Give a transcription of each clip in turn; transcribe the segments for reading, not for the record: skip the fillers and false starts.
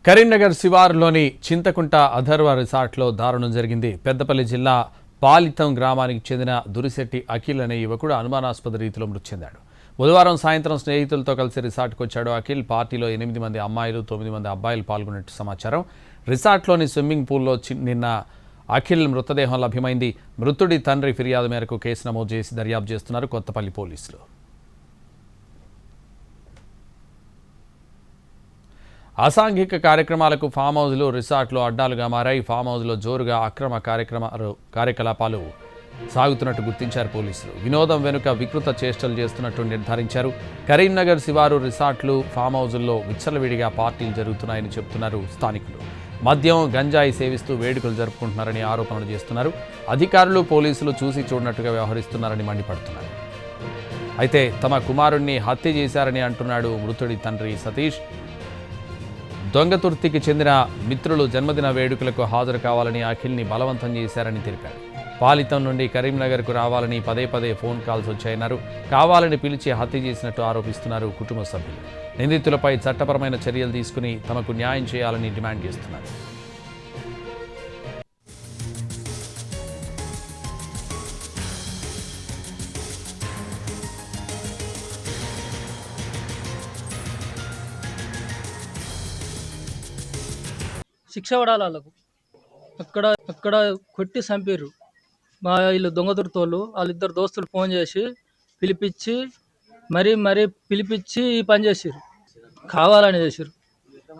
కరీంనగర్ శివారులోని చింతకుంట అథర్వ రిసార్ట్లో దారుణం జరిగింది. పెద్దపల్లి జిల్లా పాలితం గ్రామానికి చెందిన దురిశెట్టి అఖిల్ అనే యువకుడు అనుమానాస్పద రీతిలో మృతి చెందాడు. బుధవారం సాయంత్రం స్నేహితులతో కలిసి రిసార్ట్కు వచ్చాడు అఖిల్. పార్టీలో 8 మంది అమ్మాయిలు 9 మంది అబ్బాయిలు పాల్గొన్నట్టు సమాచారం. రిసార్ట్లోని స్విమ్మింగ్ పూల్లో నిన్న అఖిల్ మృతదేహం లభ్యమైంది. మృతుడి తండ్రి ఫిర్యాదు మేరకు కేసు నమోదు చేసి దర్యాప్తు చేస్తున్నారు కొత్తపల్లి పోలీసులు. అసాంఘిక కార్యక్రమాలకు ఫామ్ హౌజ్లు, రిసార్ట్లు అడ్డాలుగా మారాయి. ఫామ్ హౌజ్లో జోరుగా అక్రమ కార్యకలాపాలు సాగుతున్నట్టు గుర్తించారు పోలీసులు. వినోదం వెనుక వికృత చేష్టలు చేస్తున్నట్టు నిర్ధారించారు. కరీంనగర్ శివారు రిసార్ట్లు, ఫామ్ హౌజుల్లో విచ్చలవిడిగా పార్టీలు జరుగుతున్నాయని చెబుతున్నారు స్థానికులు. మద్యం, గంజాయి సేవిస్తూ వేడుకలు జరుపుకుంటున్నారని ఆరోపణలు చేస్తున్నారు. అధికారులు, పోలీసులు చూసి చూడనట్టుగా వ్యవహరిస్తున్నారని మండిపడుతున్నారు. అయితే తమ కుమారుణ్ణి హత్య చేశారని అంటున్నాడు మృతుడి తండ్రి సతీష్. దొంగతుర్తికి చెందిన మిత్రులు జన్మదిన వేడుకలకు హాజరు కావాలని అఖిల్ని బలవంతం చేశారని తెలిపారు. పాలితం నుండి కరీంనగర్కు రావాలని పదే ఫోన్ కాల్స్ వచ్చాయన్నారు. కావాలని పిలిచి హత్య చేసినట్టు ఆరోపిస్తున్నారు కుటుంబ సభ్యులు. నిందితులపై చట్టపరమైన చర్యలు తీసుకుని తమకు న్యాయం చేయాలని డిమాండ్ చేస్తున్నారు. శిక్ష పడాలి వాళ్ళకు. అక్కడ కొట్టి చంపారు. మా వీళ్ళు దొంగతుర్తోళ్ళు వాళ్ళిద్దరు దోస్తులు ఫోన్ చేసి పిలిపించి మరీ పిలిపించి ఈ పని చేసారు. కావాలని చేసారు,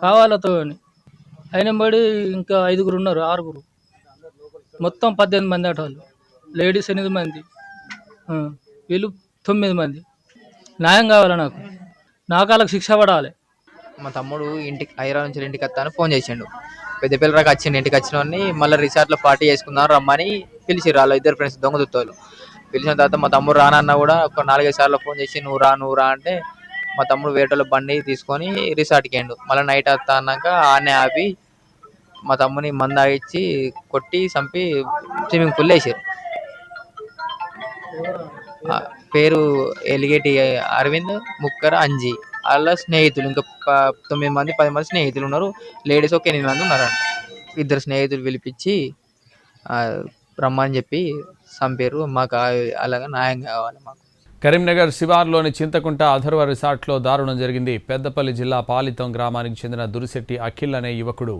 కావాలతో అయిన బడి ఇంకా 5 ఉన్నారు, 6 మొత్తం 18 మంది అట. వాళ్ళు లేడీస్ 8 మంది, వీళ్ళు 9 మంది. న్యాయం కావాలి నాకు వాళ్ళకి శిక్ష పడాలి. మా తమ్ముడు హైదరాబాద్ నుంచి ఇంటికి వస్తాను ఫోన్ చేసిండు. పెద్దపల్లిరాకి వచ్చిండు. ఇంటికి వచ్చిన వాడిని మళ్ళీ రిసార్ట్లో పార్టీ చేసుకుందాం రమ్మని పిలిచిర్రు. వాళ్ళ 2 ఫ్రెండ్స్ దొంగతుత్తోళ్ళు పిలిచిన తర్వాత మా తమ్ముడు రానన్నా కూడా ఒక 4-5 సార్లు ఫోన్ చేసి నువ్వు రా అంటే మా తమ్ముడు వేటలో బండి తీసుకొని రిసార్ట్కి వెళ్ళిండు. మళ్ళీ నైట్ వస్తా అన్నాక ఆనే ఆపి మా తమ్ముని మందాగిచ్చి కొట్టి చంపి స్విమ్మింగ్ పూల్ వేసారు. పేరు ఎలిగేటి అరవింద్, ముక్కర అంజీ. వాళ్ళ స్నేహితులు ఇంకా 9 మంది 10 మంది స్నేహితులు ఉన్నారు. లేడీస్ ఒక 8 మంది ఉన్నారంట. 2 స్నేహితులు పిలిపించి రమ్మని చెప్పి చంపారు. మాకు అలాగా న్యాయం కావాలి మాకు. కరీంనగర్ శివార్లోని చింతకుంట అథర్వ రిసార్ట్లో దారుణం జరిగింది. పెద్దపల్లి జిల్లా పాలితం గ్రామానికి చెందిన దురిశెట్టి అఖిల్ అనే యువకుడు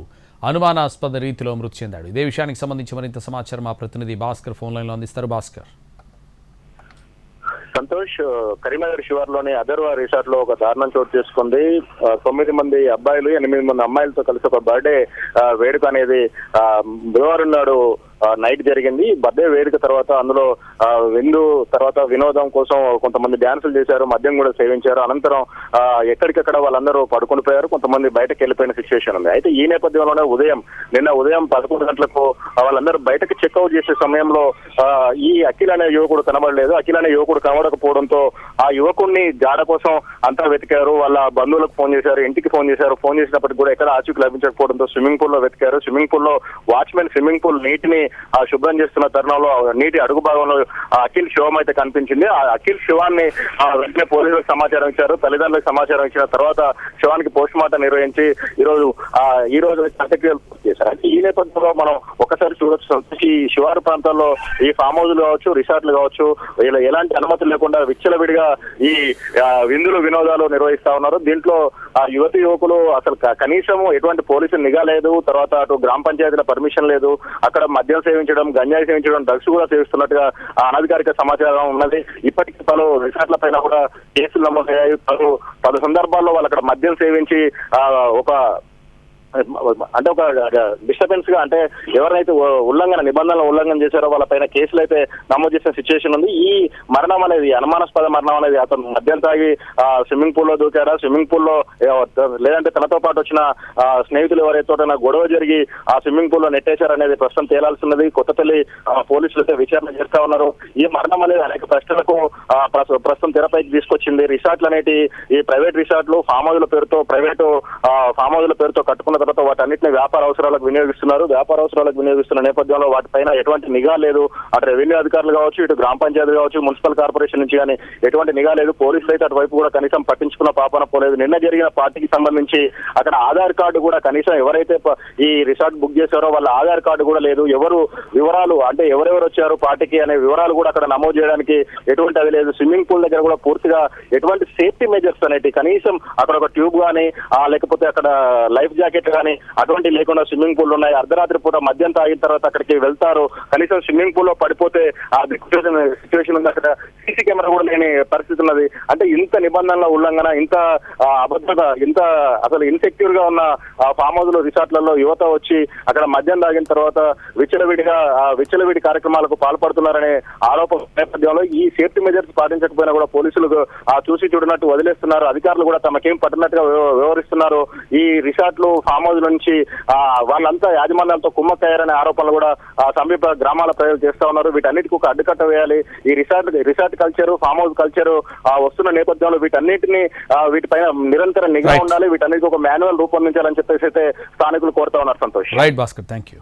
అనుమానాస్పద రీతిలో మృతి చెందాడు. ఇదే విషయానికి సంబంధించి మరింత సమాచారం మా ప్రతినిధి భాస్కర్ ఫోన్ లైన్లో అందిస్తారు. భాస్కర్. సంతోష్, కరీంనగర్ శివార్లోని అథర్వ రిసార్ట్ లో ఒక దారుణం చోటు చేసుకుంది. 9 మంది అబ్బాయిలు 8 మంది అమ్మాయిలతో కలిసి ఒక బర్త్డే వేడుక అనేది బుధవారం నాడు నైట్ జరిగింది. బర్త్డే వేడుక తర్వాత అందులో విందు తర్వాత వినోదం కోసం కొంతమంది డ్యాన్సులు చేశారు, మద్యం కూడా సేవించారు. అనంతరం ఎక్కడికక్కడ వాళ్ళందరూ పడుకుని పోయారు, కొంతమంది బయటకు వెళ్ళిపోయిన సిచ్యువేషన్ ఉంది. అయితే ఈ నేపథ్యంలోనే నిన్న ఉదయం 11 గంటలకు వాళ్ళందరూ బయటకు చెక్అవుట్ చేసే సమయంలో ఈ అఖిల్ అనే యువకుడు కనబడలేదు. అఖిల్ అనే యువకుడు కనబడకపోవడంతో ఆ యువకుడిని జాడ కోసం అంతా వెతికారు. వాళ్ళ బంధువులకు ఫోన్ చేశారు, ఇంటికి ఫోన్ చేశారు. ఫోన్ చేసినప్పటికీ కూడా ఎక్కడ ఆచూకీ లభించకపోవడంతో స్విమ్మింగ్ పూల్ లో వెతికారు. స్విమ్మింగ్ పూల్ లో వాచ్మెన్ స్విమ్మింగ్ పూల్ నీటిని శుభ్రం చేస్తున్న తరుణంలో నీటి అడుగు భాగంలో అఖిల్ శవం అయితే కనిపించింది. ఆ అఖిల్ శవాన్ని వెంటనే పోలీసులకు సమాచారం ఇచ్చారు. తల్లిదండ్రులకు సమాచారం ఇచ్చిన తర్వాత శవానికి పోస్ట్ మార్టం నిర్వహించి ఈ రోజు అంత్యక్రియలు పూర్తి చేశారు. అయితే ఈ నేపథ్యంలో మనం ఒకసారి చూడొచ్చు, ఈ శివారు ప్రాంతాల్లో ఈ ఫామ్ హౌస్లు కావచ్చు, రిసార్ట్లు కావచ్చు, ఇలా ఎలాంటి అనుమతులు లేకుండా విచ్చలవిడిగా ఈ విందులు వినోదాలు నిర్వహిస్తా ఉన్నారు. దీంట్లో యువకులు అసలు కనీసం ఎటువంటి పోలీసులు నిఘా లేదు. తర్వాత అటు గ్రామ పంచాయతీల పర్మిషన్ లేదు. అక్కడ మద్యం సేవించడం, గంజాయి సేవించడం, డ్రగ్స్ కూడా సేవిస్తున్నట్టుగా అనధికారిక సమాచారం ఉన్నది. ఇప్పటికీ పలు రిసార్ట్ల పైన కూడా కేసులు నమోదయ్యాయి. పలు సందర్భాల్లో వాళ్ళు అక్కడ మద్యం సేవించి ఒక డిస్టర్బెన్స్ గా, అంటే ఎవరైతే నిబంధనల ఉల్లంఘన చేశారో వాళ్ళపైన కేసులు అయితే నమోదు చేసిన సిచ్యువేషన్ ఉంది. ఈ మరణం అనేది అనుమానాస్పద మరణం అనేది అతను మద్యం తాగి స్విమ్మింగ్ పూల్ లో దూకారా, స్విమ్మింగ్ పూల్ లో లేదంటే తనతో పాటు వచ్చిన స్నేహితులు ఎవరైతే గొడవ జరిగి ఆ స్విమ్మింగ్ పూల్ లో నెట్టేశారనేది ప్రస్తుతం తేలాల్సినది. కొత్తపల్లి పోలీసులు అయితే విచారణ చేస్తా ఉన్నారు. ఈ మరణం అనేది అనేక ప్రశ్నలకు ప్రస్తుతం తెరపైకి తీసుకొచ్చింది. రిసార్ట్లు అనేటి ఈ ప్రైవేట్ రిసార్ట్లు ఫామ్ హౌస్ల పేరుతో కట్టుకున్న తర్వాత వాటన్నిటిని వ్యాపార అవసరాలకు వినియోగిస్తున్నారు. వ్యాపార అవసరాలకు వినియోగిస్తున్న నేపథ్యంలో వాటిపైన ఎటువంటి నిఘా లేదు. అటు రెవెన్యూ అధికారులు కావచ్చు, ఇటు గ్రామ పంచాయతీ కావచ్చు, మున్సిపల్ కార్పొరేషన్ నుంచి కానీ ఎటువంటి నిఘా లేదు. పోలీసులు అయితే అటువైపు కూడా కనీసం పట్టించుకున్న పాపన పోలేదు. నిన్న జరిగిన పార్టీకి సంబంధించి అక్కడ ఆధార్ కార్డు కూడా కనీసం ఎవరైతే ఈ రిసార్ట్ బుక్ చేశారో వాళ్ళ ఆధార్ కార్డు కూడా లేదు. ఎవరు వివరాలు అంటే ఎవరెవరు వచ్చారు పార్టీకి అనే వివరాలు కూడా అక్కడ నమోదు చేయడానికి ఎటువంటి అది లేదు. స్విమ్మింగ్ పూల్ దగ్గర కూడా పూర్తిగా ఎటువంటి సేఫ్టీ మెజర్స్ అనేటి కనీసం అక్కడ ఒక ట్యూబ్ కానీ లేకపోతే అక్కడ లైఫ్ జాకెట్ కానీ అటువంటి లేకుండా స్విమ్మింగ్ పూల్ ఉన్నాయి. అర్ధరాత్రి పూట మద్యం తాగిన తర్వాత అక్కడికి వెళ్తారు. కనీసం స్విమ్మింగ్ పూల్ లో పడిపోతే ఆ సిచ్యువేషన్ ఉంది. అక్కడ సీసీ కెమెరా కూడా లేని పరిస్థితి ఉన్నది. అంటే ఇంత నిబంధనల ఉల్లంఘన, ఇంత అభద్రత, ఇంత అసలు ఇన్సెక్యూర్ గా ఉన్న ఫామ్ హౌస్ లో రిసార్ట్లలో యువత వచ్చి అక్కడ మద్యం తాగిన తర్వాత విచ్చలవిడి కార్యక్రమాలకు పాల్పడుతున్నారనే ఆరోపణ నేపథ్యంలో ఈ సేఫ్టీ మెజర్స్ పాటించకపోయినా కూడా పోలీసులు చూసి చూడనట్టు వదిలేస్తున్నారు. అధికారులు కూడా తమకేం పట్టినట్టుగా వ్యవహరిస్తున్నారు. ఈ రిసార్ట్లు ఫామ్ హౌస్ నుంచి వాళ్ళంతా యాజమాన్యాలతో కుమ్మక్కయ్యారనే ఆరోపణలు కూడా సమీప గ్రామాల ప్రజలు చేస్తా ఉన్నారు. వీటన్నిటికీ ఒక అడ్డుకట్ట వేయాలి. ఈ resort culture, farm house culture వస్తున్న నేపథ్యంలో వీటిపైన నిరంతర నిఘా ఉండాలి. వీటన్నిటికీ ఒక మాన్యువల్ రూపొందించాలని చెప్పేసి అయితే స్థానికులు కోరుతా ఉన్నారు. Santosh. Right Bhaskar, thank you.